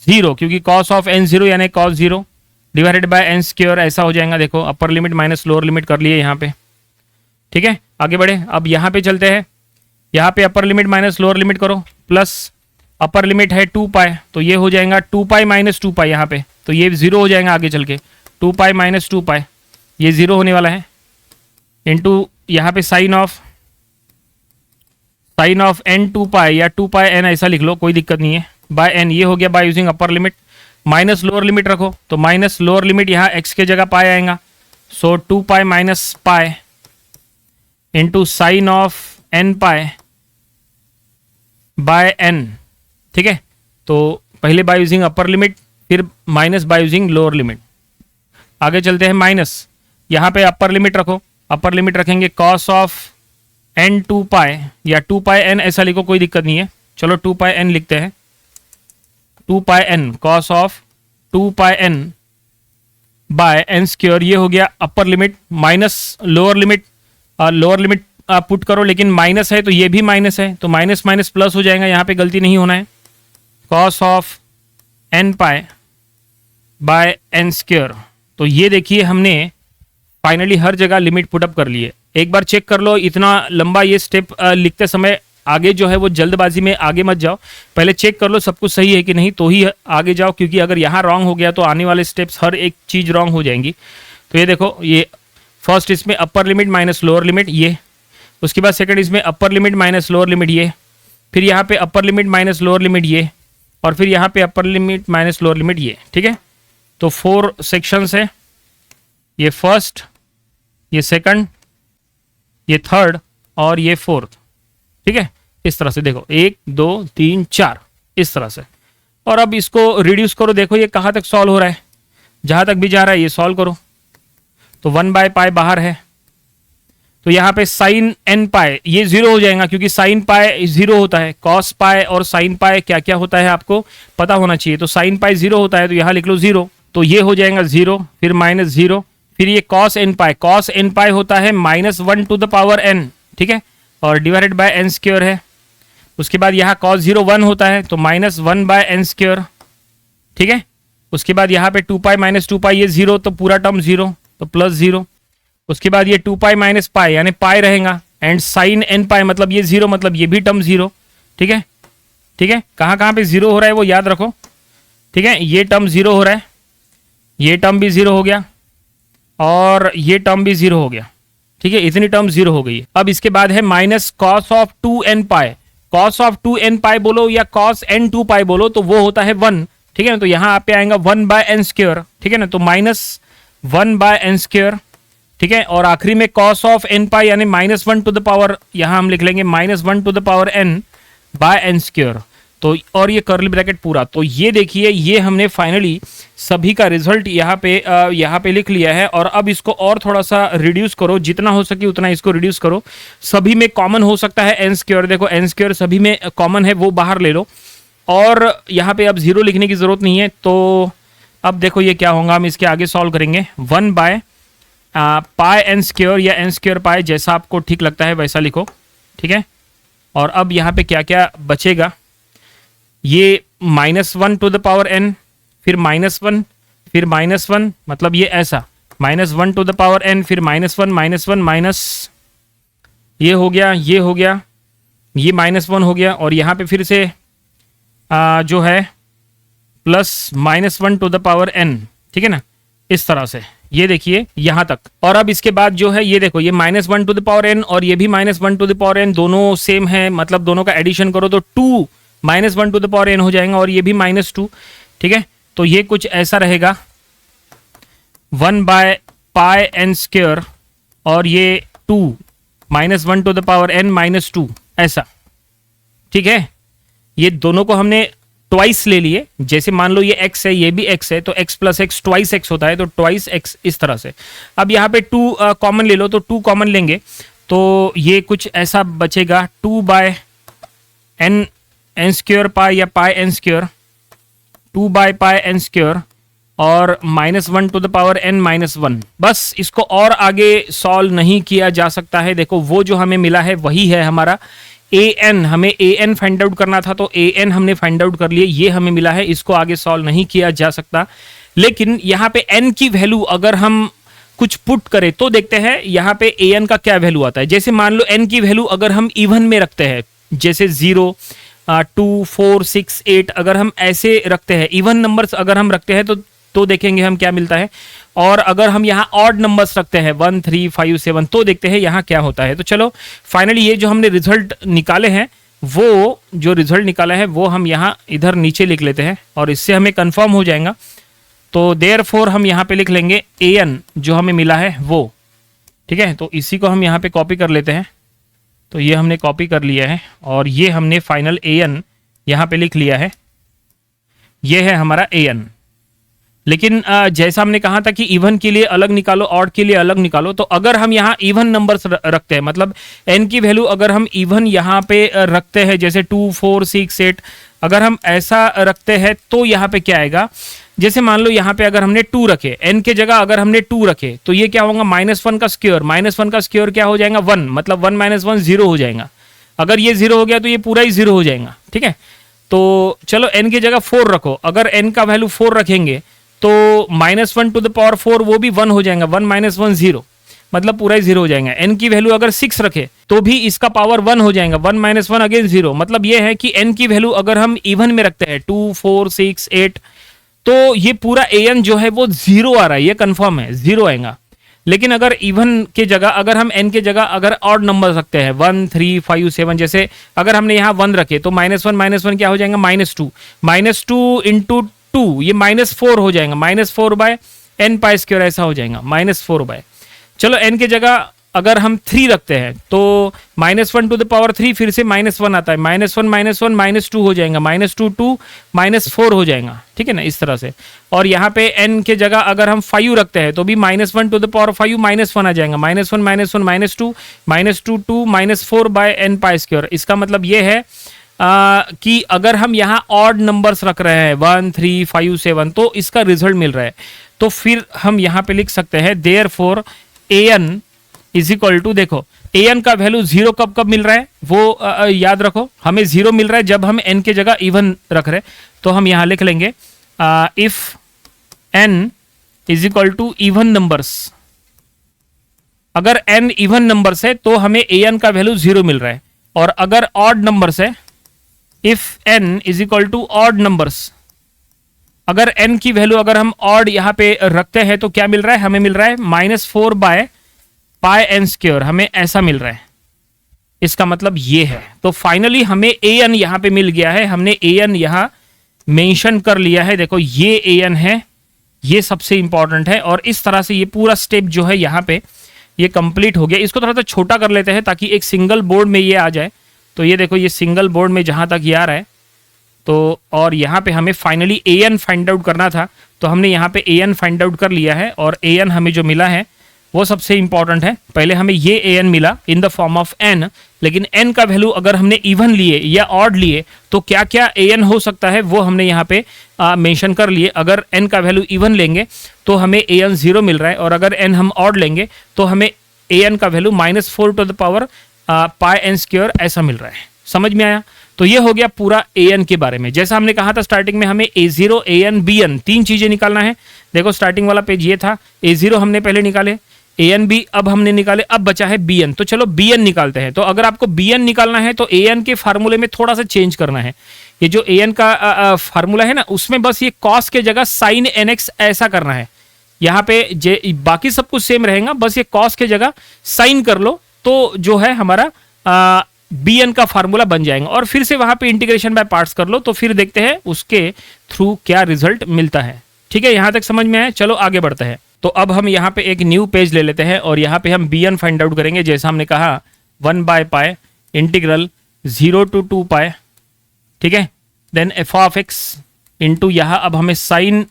0, क्योंकि कॉस ऑफ एन 0 यानी cos 0 divided by n square, ऐसा हो जाएगा। देखो upper limit minus lower limit कर लिए यहाँ पे, ठीक है। आगे बढ़े, अब यहाँ पे चलते हैं। यहाँ पे upper limit minus lower limit करो, प्लस अपर लिमिट है 2 पाई, तो ये हो जाएगा 2 पाई माइनस 2 पाई यहाँ पे, तो ये 0 हो जाएगा आगे चल के। 2 पाई माइनस 2 पाई ये 0 होने वाला है, इंटू यहाँ पे साइन ऑफ एन 2 पाई या 2 पाई एन ऐसा लिख लो, कोई दिक्कत नहीं है, बाय एन, ये हो गया by using upper limit. Minus lower limit रखो, तो माइनस लोअर लिमिट यहाँ x के जगह पाई आएगा, so 2 pi minus pi into sine of N pi by N, ठीक है। तो पहले बाय यूजिंग अपर लिमिट, फिर minus by using lower limit. आगे चलते हैं माइनस, यहाँ पे अपर लिमिट रखो, अपर लिमिट रखेंगे कॉस ऑफ एन 2 पाई या 2 पाई एन ऐसा लिखो, कोई दिक्कत नहीं है। चलो 2 पाई एन लिखते हैं, 2 pi n cos of 2 pi n by n square, ये हो गया upper limit. Minus lower limit put करो, लेकिन माइनस है तो ये भी माइनस है, तो माइनस माइनस प्लस हो जाएगा, यहाँ पे गलती नहीं होना है। Cos of N pi by n square, तो ये देखिए हमने फाइनली हर जगह लिमिट पुटअप कर ली है। एक बार चेक कर लो, इतना लंबा ये स्टेप लिखते समय आगे जो है वो जल्दबाजी में आगे मत जाओ, पहले चेक कर लो सब कुछ सही है कि नहीं, तो ही आगे जाओ, क्योंकि अगर यहाँ रॉन्ग हो गया तो आने वाले स्टेप्स हर एक चीज़ रॉन्ग हो जाएंगी। तो ये देखो, ये फर्स्ट इसमें अपर लिमिट माइनस लोअर लिमिट ये, उसके बाद सेकंड इसमें अपर लिमिट माइनस लोअर लिमिट ये, फिर यहाँ पे upper limit minus lower limit ये, और फिर यहाँ पे upper limit minus lower limit ये, ठीक है। तो 4 सेक्शंस है, ये फर्स्ट, ये सेकंड, ये थर्ड और ये फोर्थ, ठीक है। इस तरह से देखो 1 2 3 4 इस तरह से। और अब इसको रिड्यूस करो, देखो ये कहाँ तक सॉल्व हो रहा है, जहाँ तक भी जा रहा है ये सॉल्व करो। तो 1/पाई बाहर है, तो यहाँ पे साइन एन पाई ये 0 हो जाएगा, क्योंकि साइन पाई 0 होता है। कॉस पाई और साइन पाई क्या क्या होता है आपको पता होना चाहिए। तो साइन पाई 0 होता है, तो यहाँ लिख लो 0, तो ये हो जाएगा 0, फिर -0, फिर ये कॉस एन पाई होता है -1 टू द पावर n, ठीक है, और डिवाइडेड बाय एन स्क्योर है। उसके बाद यहाँ कॉस 0 1 होता है, तो -1/n स्क्योर, ठीक है। उसके बाद यहाँ पे 2 पाई माइनस 2 पाई ये 0, तो पूरा टर्म 0, तो +0। उसके बाद ये 2 पाई माइनस पाई यानी पाई रहेगा, एंड साइन एन पाई मतलब ये जीरो, मतलब ये भी टर्म जीरो। ठीक है, ठीक है, कहाँ कहाँ पे जीरो हो रहा है वो याद रखो। ठीक है, ये टर्म जीरो हो रहा है, ये टर्म भी जीरो हो गया और ये टर्म भी जीरो हो गया। ठीक है, इतनी टर्म जीरो हो गई। अब इसके बाद है minus cos of 2n pi. Cos of 2n पाई बोलो या कॉस n 2 पाई बोलो तो वो होता है 1। ठीक है ना, तो यहाँ पे आएगा 1/n स्क्वायर। ठीक है ना, तो माइनस 1/n स्क्वायर। ठीक है, और आखिरी में कॉस ऑफ n पाई यानी -1 टू द पावर, यहाँ हम लिख लेंगे -1 to the power n by n square. तो और ये कर्ली ब्रैकेट पूरा। तो ये देखिए, ये हमने फाइनली सभी का रिजल्ट यहाँ पे लिख लिया है। और अब इसको और थोड़ा सा रिड्यूस करो, जितना हो सके उतना इसको रिड्यूस करो। सभी में कॉमन हो सकता है n स्क्वायर, देखो n स्क्वायर सभी में कॉमन है, वो बाहर ले लो। और यहाँ पे अब जीरो लिखने की जरूरत नहीं है। तो अब देखो ये क्या होगा, हम इसके आगे सॉल्व करेंगे। 1/πn स्क्वायर या n स्क्वायर पाई, जैसा आपको ठीक लगता है वैसा लिखो। ठीक है, और अब यहाँ पे क्या क्या बचेगा, ये -1 टू द पावर n, फिर -1, फिर -1, मतलब ये ऐसा -1 टू द पावर n, फिर -1 -1 माइनस ये हो गया, ये हो गया, ये -1 हो गया, और यहाँ पे फिर से जो है plus -1 to the power n। ठीक है ना, इस तरह से ये देखिए यहाँ तक। और अब इसके बाद जो है ये देखो, ये -1 टू द पावर n और ये भी -1 टू द पावर n, दोनों सेम है, मतलब दोनों का एडिशन करो तो 2 -1 टू द पावर n हो जाएगा, और ये भी -2। ठीक है, तो ये कुछ ऐसा रहेगा 1/πn स्क्वायर और ये 2 -1 टू द पावर n -2 ऐसा। ठीक है, ये दोनों को हमने ट्वाइस ले लिए। जैसे मान लो ये x है, ये भी x है, तो x plus x twice x होता है, तो ट्वाइस x इस तरह से। अब यहाँ पे 2 कॉमन ले लो, तो 2 कॉमन लेंगे तो ये कुछ ऐसा बचेगा 2/n स्क्वायर पाई या पाई n स्क्वायर, 2/πn स्क्वायर और -1 टू द पावर n -1। बस इसको और आगे सॉल्व नहीं किया जा सकता है। देखो वो जो हमें मिला है वही है हमारा an, हमें an फाइंड आउट करना था, तो an हमने फाइंड आउट कर लिए, ये हमें मिला है, इसको आगे सॉल्व नहीं किया जा सकता। लेकिन यहाँ पे n की वैल्यू अगर हम कुछ पुट करें तो देखते हैं यहाँ पे an का क्या वैल्यू आता है। जैसे मान लो n की वैल्यू अगर हम इवन में रखते हैं, जैसे 0 2 4 6 8, अगर हम ऐसे रखते हैं, इवन नंबर्स अगर हम रखते हैं तो देखेंगे हम क्या मिलता है। और अगर हम यहाँ ऑड नंबर्स रखते हैं 1 3 5 7, तो देखते हैं यहाँ क्या होता है। तो चलो फाइनली ये जो हमने रिजल्ट निकाले हैं, वो जो रिजल्ट निकाला है वो हम यहाँ इधर नीचे लिख लेते हैं और इससे हमें कंफर्म हो जाएगा। तो देयरफॉर हम यहाँ पे लिख लेंगे an जो हमें मिला है वो। ठीक है, तो इसी को हम यहाँ पे कॉपी कर लेते हैं। तो ये हमने कॉपी कर लिया है और ये हमने फाइनल an यहाँ पे लिख लिया है, ये है हमारा an। लेकिन जैसा हमने कहा था कि इवन के लिए अलग निकालो, ऑड के लिए अलग निकालो, तो अगर हम यहाँ इवन नंबर्स रखते हैं, मतलब n की वैल्यू अगर हम इवन यहाँ पे रखते हैं, जैसे 2 4 6 8, अगर हम ऐसा रखते हैं तो यहाँ पे क्या आएगा। जैसे मान लो यहाँ पे अगर हमने 2 रखे, n के जगह अगर हमने 2 रखे, तो ये क्या होगा, -1 का स्क्वायर, -1 का स्क्वायर क्या हो जाएगा 1, मतलब 1 - 1 0 हो जाएगा। अगर ये 0 हो गया तो ये पूरा ही 0 हो जाएगा। ठीक है, तो चलो n की जगह 4 रखो, अगर n का वैल्यू 4 रखेंगे तो -1 टू द पावर 4 वो भी 1 हो जाएगा, 1 - 1 0, मतलब पूरा ही 0 हो जाएगा। n की वैल्यू अगर 6 रखे तो भी इसका पावर 1 हो जाएगा, 1 - 1 अगेन 0, मतलब ये है कि n की वैल्यू अगर हम इवन में रखते हैं 2 4 6 8, तो ये पूरा an जो है वो 0 आ रहा है, ये कंफर्म है 0 आएगा। लेकिन अगर इवन के जगह अगर हम n के जगह अगर ऑड नंबर रखते हैं 1 3 5 7, जैसे अगर हमने यहाँ 1 रखे तो -1 क्या हो जाएगा, -2 इंटू 2, ये -4 हो जाएगा, -4/n पाई स्क्वायर ऐसा हो जाएगा, -4/। चलो n के जगह अगर हम 3 रखते हैं तो -1 टू द पावर 3, फिर से -1 आता है, -1 -2 हो जाएगा, -2 2 -4 हो जाएगा। ठीक है ना, इस तरह से। और यहाँ पे n के जगह अगर हम 5 रखते हैं तो भी -1 टू द पावर 5 -1 आ जाएगा, -1 -1 -2 2 -4/n पाई स्क्वायर। इसका मतलब ये है कि अगर हम यहाँ ऑड नंबर्स रख रहे हैं 1 3 5 7, तो इसका रिजल्ट मिल रहा है। तो फिर हम यहाँ पे लिख सकते हैं therefore an is equal to, देखो an का वैल्यू 0 कब कब मिल रहा है वो याद रखो, हमें 0 मिल रहा है जब हम n के जगह इवन रख रहे हैं। तो हम यहाँ लिख लेंगे if n is equal to even numbers, अगर n इवन नंबर्स है तो हमें an का वैल्यू 0 मिल रहा है, और अगर ऑड नंबर्स है, if n is equal to odd numbers, अगर n की वैल्यू अगर हम ऑड यहां पे रखते हैं तो क्या मिल रहा है, हमें मिल रहा है -4/πn², हमें ऐसा मिल रहा है। इसका मतलब ये है। तो फाइनली हमें an यहां पे मिल गया है, हमने an यहां मेंशन कर लिया है। देखो ये an है, ये सबसे इंपॉर्टेंट है। और इस तरह से ये पूरा स्टेप जो है यहाँ पे ये कंप्लीट हो गया। इसको थोड़ा सा छोटा कर लेते हैं ताकि एक सिंगल बोर्ड में ये आ जाए। तो ये देखो ये सिंगल बोर्ड में जहां तक ये आ रहा है, तो और यहाँ पे हमें फाइनली an फाइंड आउट करना था, तो हमने यहाँ पे an फाइंड आउट कर लिया है। और an हमें जो मिला है वो सबसे इंपॉर्टेंट है। पहले हमें ये an मिला in the form of n, लेकिन n का वैल्यू अगर हमने इवन लिए या ऑड लिए तो क्या क्या an हो सकता है वो हमने यहाँ पे मेंशन कर लिए। अगर n का वैल्यू इवन लेंगे तो हमें an 0 मिल रहा है, और अगर n हम ऑड लेंगे तो हमें an का वैल्यू -4/πn² ऐसा मिल रहा है। समझ में आया? तो ये हो गया पूरा an के बारे में। जैसा हमने कहा था स्टार्टिंग में हमें a0 an bn तीन चीजें निकालना है। देखो स्टार्टिंग वाला पेज ये था, a0 हमने पहले निकाले, an भी अब हमने निकाले, अब बचा है bn। तो चलो bn निकालते हैं। तो अगर आपको bn निकालना है तो an के फार्मूले में थोड़ा सा चेंज करना है। ये जो an का फार्मूला है ना, उसमें बस ये cos के जगह sin nx ऐसा करना है। यहाँ पे बाकी सब कुछ सेम रहेगा, बस ये cos के जगह sin कर लो तो जो है हमारा bn का फार्मूला बन जाएगा। और फिर से वहां पे इंटीग्रेशन बाय पार्ट्स कर लो, तो फिर देखते हैं उसके थ्रू क्या रिजल्ट मिलता है। ठीक है, यहां तक समझ में आया? चलो आगे बढ़ते हैं। तो अब हम यहाँ पे एक न्यू पेज ले लेते हैं और यहाँ पे हम bn फाइंड आउट करेंगे। जैसा हमने कहा 1/π इंटीग्रल 0 to 2π, ठीक है, then f of x into यहाँ अब हमें साइन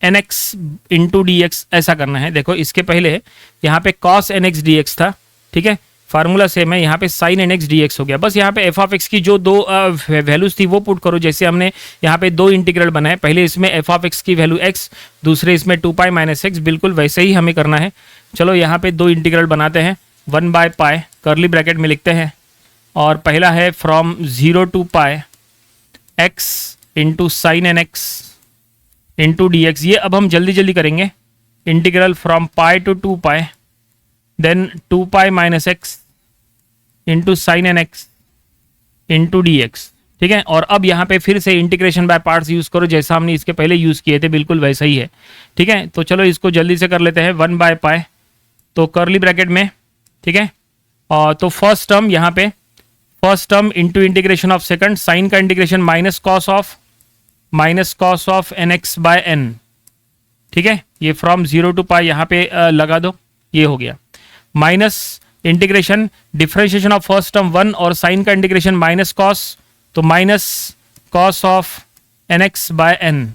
nx इंटू dx ऐसा करना है। देखो इसके पहले यहाँ पे cos nx dx था, ठीक है, फार्मूला सेम है, यहाँ पे sin nx dx हो गया। बस यहाँ पे f ऑफ x की जो दो वैल्यूज थी वो पुट करो। जैसे हमने यहाँ पे दो इंटीग्रल बनाए, पहले इसमें f ऑफ x की वैल्यू x, दूसरे इसमें 2π - x, बिल्कुल वैसे ही हमें करना है। चलो यहाँ पे दो इंटीग्रल बनाते हैं। 1/π कर्ली ब्रैकेट में लिखते हैं, और पहला है from 0 to π x into sine nx into dx। ये अब हम जल्दी जल्दी करेंगे। Integral from π to 2π, then 2π - x into sine nx into dx, ठीक है। और अब यहाँ पे फिर से इंटीग्रेशन बाय पार्ट्स यूज करो, जैसा हमने इसके पहले यूज किए थे, बिल्कुल वैसा ही है, ठीक है। तो चलो इसको जल्दी से कर लेते हैं। 1/π तो कर्ली ब्रैकेट में, ठीक है, और तो फर्स्ट टर्म यहाँ पे first term into integration of second, sine का integration minus cos of nx/n, ठीक है। ये फ्रॉम 0 to π यहाँ पे लगा दो, ये हो गया। Minus integration differentiation of first term 1 और साइन का इंटीग्रेशन माइनस कॉस, तो माइनस कॉस ऑफ nx/n,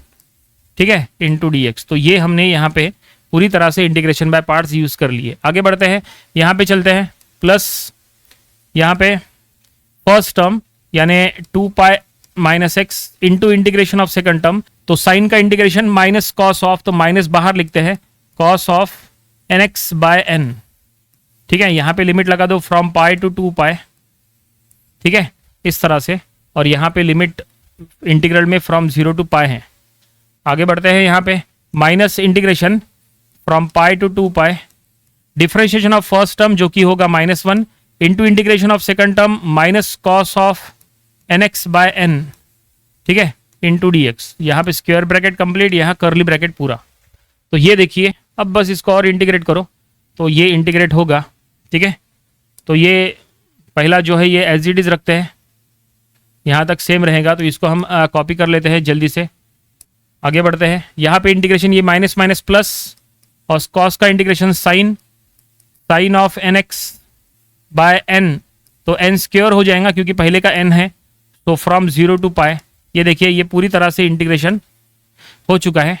ठीक है, इंटू dx। तो ये हमने यहाँ पे पूरी तरह से इंटीग्रेशन बाय पार्ट्स यूज कर लिए। आगे बढ़ते हैं, यहाँ पे चलते हैं, प्लस यहाँ पे फर्स्ट टर्म यानी 2π - x into integration of second term, तो साइन का इंटीग्रेशन माइनस कॉस ऑफ, तो माइनस बाहर लिखते हैं, कॉस ऑफ nx/n, ठीक है। यहाँ पे लिमिट लगा दो फ्रॉम π to 2π, ठीक है, इस तरह से। और यहाँ पे लिमिट इंटीग्रल में फ्रॉम 0 to π है। आगे बढ़ते हैं, यहाँ पे minus integration from π to 2π, differentiation of first term जो कि होगा -1 into integration of second term minus cos of nx/n, ठीक है, इंटू dx। यहाँ पे स्क्वायर ब्रैकेट कंप्लीट, यहाँ कर्ली ब्रैकेट पूरा। तो ये देखिए, अब बस इसको और इंटीग्रेट करो तो ये इंटीग्रेट होगा, ठीक है। तो ये पहला जो है ये एज इट इज रखते हैं, यहाँ तक सेम रहेगा, तो इसको हम कॉपी कर लेते हैं जल्दी से। आगे बढ़ते हैं, यहाँ पे इंटीग्रेशन ये माइनस माइनस प्लस, और कॉस का इंटीग्रेशन साइन ऑफ nx/n, तो n स्क्वायर हो जाएगा क्योंकि पहले का n है। तो फ्रॉम 0 to π, ये देखिए ये पूरी तरह से इंटीग्रेशन हो चुका है।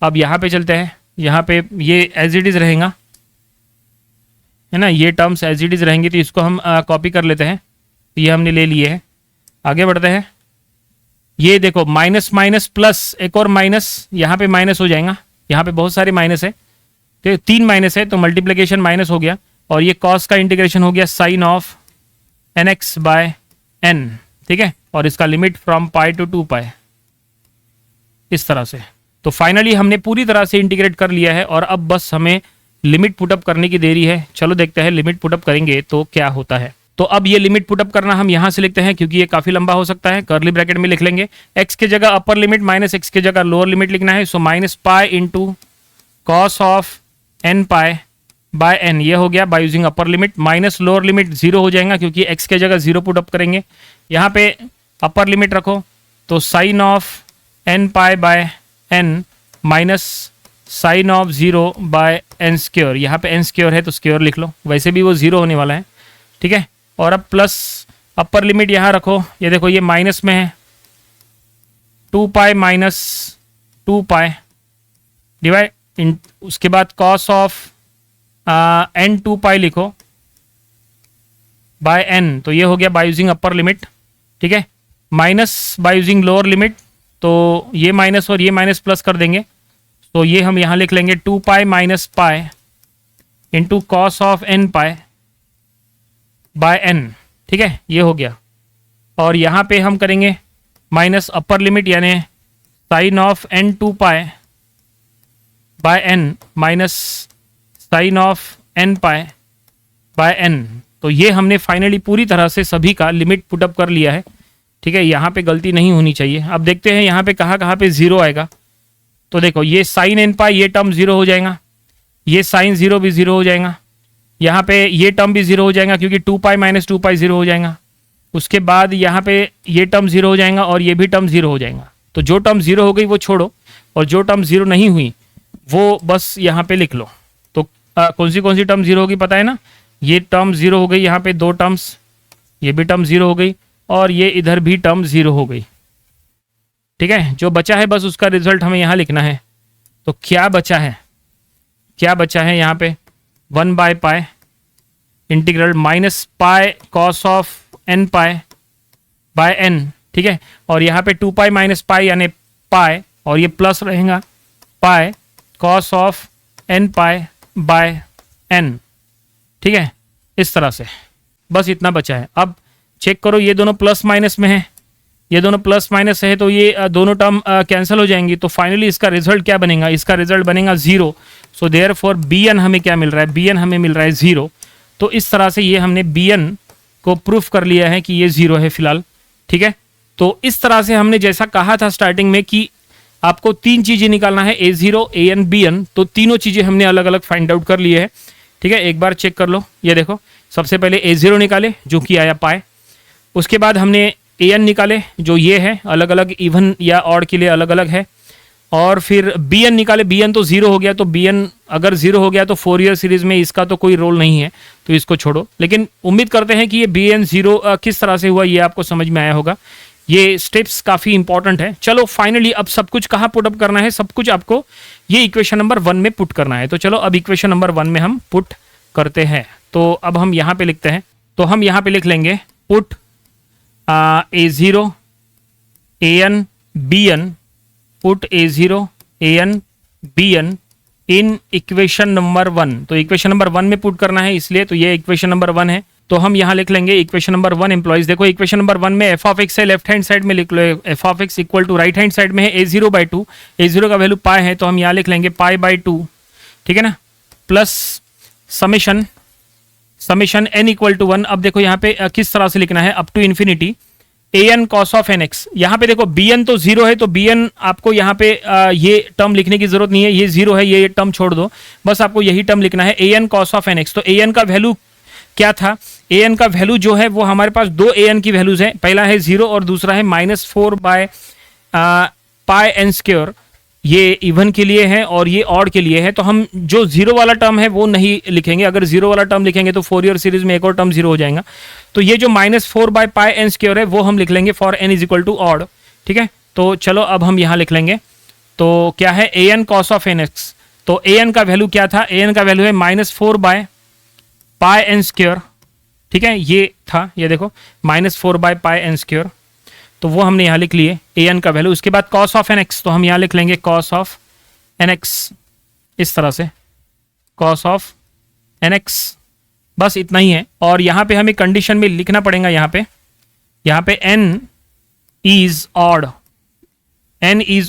अब यहाँ पे चलते हैं, यहाँ पे ये एज इट इज रहेगा, है ना, ये टर्म्स एज इट इज रहेंगी, तो इसको हम कॉपी कर लेते हैं। ये हमने ले लिए है। आगे बढ़ते हैं, ये देखो माइनस माइनस प्लस, एक और माइनस, यहाँ पे माइनस हो जाएगा, यहाँ पे बहुत सारे माइनस है, तो 3 माइनस है, तो मल्टीप्लिकेशन माइनस हो गया, और ये कॉस का इंटीग्रेशन हो गया साइन ऑफ nx/n, ठीक है, और इसका लिमिट फ्रॉम π to 2π, इस तरह से। तो फाइनली हमने पूरी तरह से इंटीग्रेट कर लिया है, और अब बस हमें लिमिट पुटअप करने की देरी है। चलो देखते हैं लिमिट पुटअप करेंगे तो क्या होता है। तो अब ये लिमिट पुटअप करना हम यहाँ से लिखते हैं क्योंकि ये काफी लंबा हो सकता है। कर्ली ब्रैकेट में लिख लेंगे x के जगह अपर लिमिट माइनस x के जगह लोअर लिमिट लिखना है। So minus pi into cos of N pi by n, ये हो गया by using upper limit. Minus lower limit 0 हो जाएगा क्योंकि x के जगह 0 पुटअप करेंगे। यहाँ पे अपर लिमिट रखो तो sine of N pi by n minus sine of 0 by n square. यहाँ पे एन स्क्योर है तो स्क्योर लिख लो, वैसे भी वो 0 होने वाला है, ठीक है। और अब प्लस अपर लिमिट यहाँ रखो, ये देखो ये माइनस में है, 2 pi minus 2 pi divide in, उसके बाद कॉस ऑफ एन 2 पाई लिखो बाय एन, तो ये हो गया बाय यूजिंग अपर लिमिट, ठीक है। Minus by using lower limit, तो ये माइनस और ये माइनस प्लस कर देंगे, तो ये हम यहाँ लिख लेंगे 2 pi minus pi into cos of N pi by N, ठीक है, ये हो गया। और यहाँ पे हम करेंगे माइनस अपर लिमिट यानी sine of n 2 pi by n minus sine of N pi by n. तो ये हमने फाइनली पूरी तरह से सभी का लिमिट पुटअप कर लिया है, ठीक है। यहाँ पे गलती नहीं होनी चाहिए। अब देखते हैं यहाँ पे कहाँ पे 0 आएगा। तो देखो ये साइन एन पाई ये टर्म 0 हो जाएगा, ये साइन 0 भी 0 हो जाएगा, यहाँ पे ये टर्म भी 0 हो जाएगा क्योंकि 2 पाई माइनस 2 पाई 0 हो जाएगा। उसके बाद यहाँ पे ये टर्म 0 हो जाएगा और ये भी टर्म 0 हो जाएगा। तो जो टर्म 0 हो गई वो छोड़ो और जो टर्म 0 नहीं हुई वो बस यहाँ पे लिख लो। तो कौन सी टर्म 0 होगी पता है ना, ये टर्म 0 हो गई, यहाँ पे 2 टर्म्स, ये भी टर्म 0 हो गई और ये इधर भी टर्म 0 हो गई, ठीक है। जो बचा है बस उसका रिजल्ट हमें यहाँ लिखना है। तो क्या बचा है, यहाँ पे 1 by pi integral minus pi cos of N pi by N, ठीक है। और यहाँ पे 2 पाई माइनस पाई यानी पाई और ये प्लस रहेगा pi cos of N pi by N, ठीक है। इस तरह से बस इतना बचा है। अब चेक करो ये दोनों प्लस माइनस में है, ये दोनों प्लस माइनस है तो ये दोनों टर्म कैंसिल हो जाएंगी। तो फाइनली इसका रिजल्ट क्या बनेगा, इसका रिजल्ट बनेगा 0। सो देयरफॉर bn हमें क्या मिल रहा है, bn हमें मिल रहा है 0। तो इस तरह से ये हमने bn को प्रूफ कर लिया है कि ये 0 है फिलहाल, ठीक है। तो इस तरह से हमने जैसा कहा था स्टार्टिंग में कि आपको 3 चीजें निकालना है, a0 an bn, तो तीनों चीजें हमने अलग अलग फाइंड आउट कर लिए है, ठीक है। एक बार चेक कर लो, ये देखो सबसे पहले a0 निकाले जो कि आया पाई, उसके बाद हमने an निकाले जो ये है, अलग अलग इवन या ऑड के लिए अलग अलग है, और फिर bn निकाले, bn तो 0 हो गया, तो bn अगर 0 हो गया तो फोरियर सीरीज में इसका तो कोई रोल नहीं है तो इसको छोड़ो। लेकिन उम्मीद करते हैं कि ये bn 0 किस तरह से हुआ ये आपको समझ में आया होगा। ये स्टेप्स काफ़ी इंपॉर्टेंट है। चलो फाइनली अब सब कुछ कहाँ पुट अप करना है, सब कुछ आपको ये इक्वेशन नंबर 1 में पुट करना है। तो चलो अब इक्वेशन नंबर 1 में हम पुट करते हैं। तो अब हम यहाँ पे लिखते हैं, तो हम यहाँ पे लिख लेंगे put a0 an bn, put a0 an bn in equation number 1। तो इक्वेशन नंबर 1 में पुट करना है इसलिए तो ये इक्वेशन नंबर 1 है। तो हम यहाँ लिख लेंगे इक्वेशन नंबर 1 एम्प्लॉइज। देखो इक्वेशन नंबर 1 में एफ ऑफ एक्स है, लेफ्ट हैंड साइड में लिख लो f of x equal to, right hand side में है a0/2, a0 का वैल्यू पाई है तो हम यहाँ लिख लेंगे पाई/2, ठीक है ना, plus summation n equal to 1। अब देखो यहाँ पे किस तरह से लिखना है, up to infinity an cos of nx। यहाँ पे देखो bn तो 0 है तो bn आपको यहाँ पे ये टर्म लिखने की जरूरत नहीं है, ये 0 है, ये टर्म छोड़ दो, बस आपको यही टर्म लिखना है an cos ऑफ nx। तो an का वैल्यू क्या था, an का वैल्यू जो है वो हमारे पास दो an की वैल्यूज है, पहला है 0 और दूसरा है -4 बाय पाई एन स्क्योर। ये इवन के लिए है और ये ऑड के लिए है। तो हम जो 0 वाला टर्म है वो नहीं लिखेंगे, अगर 0 वाला टर्म लिखेंगे तो फोरियर सीरीज में एक और टर्म 0 हो जाएगा। तो ये जो -4 बाय पाई एन स्क्योर है वो हम लिख लेंगे for n is equal to odd, ठीक है। तो चलो अब हम यहाँ लिख लेंगे, तो क्या है an cos ऑफ nx। तो an का वैल्यू क्या था, an का वैल्यू है -4 बाय पाई एन स्क्योर, ठीक है, ये था, ये देखो -4 बाय पाई एन स्क्योर, तो वो हमने यहाँ लिख लिए an का वैल्यू। उसके बाद cos ऑफ nx, तो हम यहाँ लिख लेंगे cos ऑफ nx, इस तरह से cos ऑफ nx, बस इतना ही है। और यहाँ पे हमें कंडीशन में लिखना पड़ेगा, यहाँ पे n इज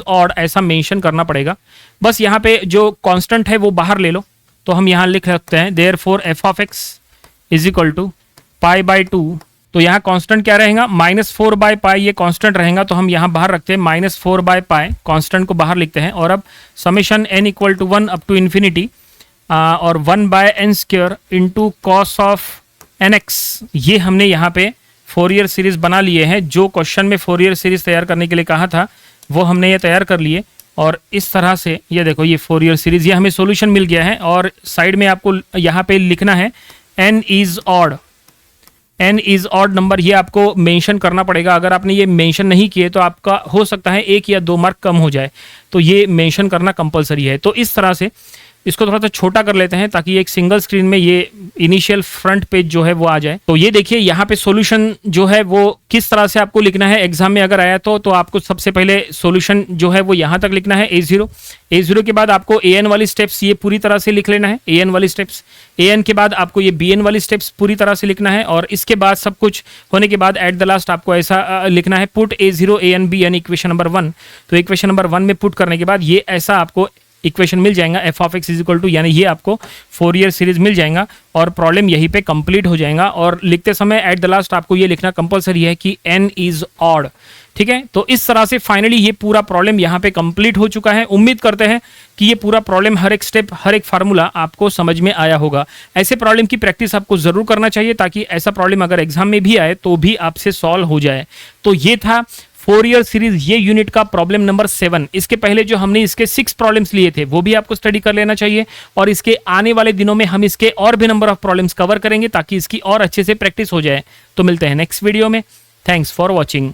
ऑड ऐसा मेंशन करना पड़ेगा। बस यहाँ पे जो कांस्टेंट है वो बाहर ले लो, तो हम यहाँ लिख सकते हैं therefore F of x is equal to pi by 2। तो यहाँ कांस्टेंट क्या रहेगा, -4 बाय पाई, ये कांस्टेंट रहेगा तो हम यहाँ बाहर रखते हैं -4 बाय पाई, कांस्टेंट को बाहर लिखते हैं। और अब summation n equal to 1 up to infinity और 1 by N square into cos of nx, ये हमने यहाँ पे फोरियर सीरीज बना लिए हैं। जो क्वेश्चन में फोरियर सीरीज तैयार करने के लिए कहा था वो हमने ये तैयार कर लिए। और इस तरह से ये देखो ये फोरियर सीरीज, ये हमें सॉल्यूशन मिल गया है। और साइड में आपको यहाँ पे लिखना है n इज ऑड नंबर, ये आपको मेंशन करना पड़ेगा। अगर आपने ये मेंशन नहीं किए तो आपका हो सकता है 1 या 2 मार्क कम हो जाए, तो ये मेंशन करना कंपलसरी है। तो इस तरह से इसको थोड़ा सा छोटा कर लेते हैं ताकि एक सिंगल स्क्रीन में ये इनिशियल फ्रंट पेज जो है वो आ जाए। तो ये देखिए यहाँ पे सॉल्यूशन जो है वो किस तरह से आपको लिखना है। एग्जाम में अगर आया तो आपको सबसे पहले सॉल्यूशन जो है वो यहाँ तक लिखना है a0 के बाद आपको an वाली स्टेप्स ये पूरी तरह से लिख लेना है, an वाली स्टेप्स, an के बाद आपको ये bn वाली स्टेप्स पूरी तरह से लिखना है। और इसके बाद सब कुछ होने के बाद एट द लास्ट आपको ऐसा लिखना है put a0 an bn equation number 1। तो इक्वेशन नंबर 1 में पुट करने के बाद ये ऐसा आपको इक्वेशन मिल जाएगा F of x is equal to, यानी ये आपको फोरियर सीरीज मिल जाएगा और प्रॉब्लम यहीं पे कंप्लीट हो जाएगा। और लिखते समय एट द लास्ट आपको ये लिखना कंपलसरी है कि n इज ऑड। ठीक है, तो इस तरह से फाइनली ये पूरा प्रॉब्लम यहाँ पे कंप्लीट हो चुका है। उम्मीद करते हैं कि ये पूरा प्रॉब्लम, हर एक स्टेप, हर एक फार्मूला आपको समझ में आया होगा। ऐसे प्रॉब्लम की प्रैक्टिस आपको जरूर करना चाहिए ताकि ऐसा प्रॉब्लम अगर एग्जाम में भी आए तो भी आपसे सॉल्व हो जाए। तो ये था फोरियर सीरीज, ये यूनिट का प्रॉब्लम नंबर 7। इसके पहले जो हमने इसके 6 प्रॉब्लम्स लिए थे वो भी आपको स्टडी कर लेना चाहिए। और इसके आने वाले दिनों में हम इसके और भी नंबर ऑफ प्रॉब्लम्स कवर करेंगे ताकि इसकी और अच्छे से प्रैक्टिस हो जाए। तो मिलते हैं नेक्स्ट वीडियो में। Thanks for watching.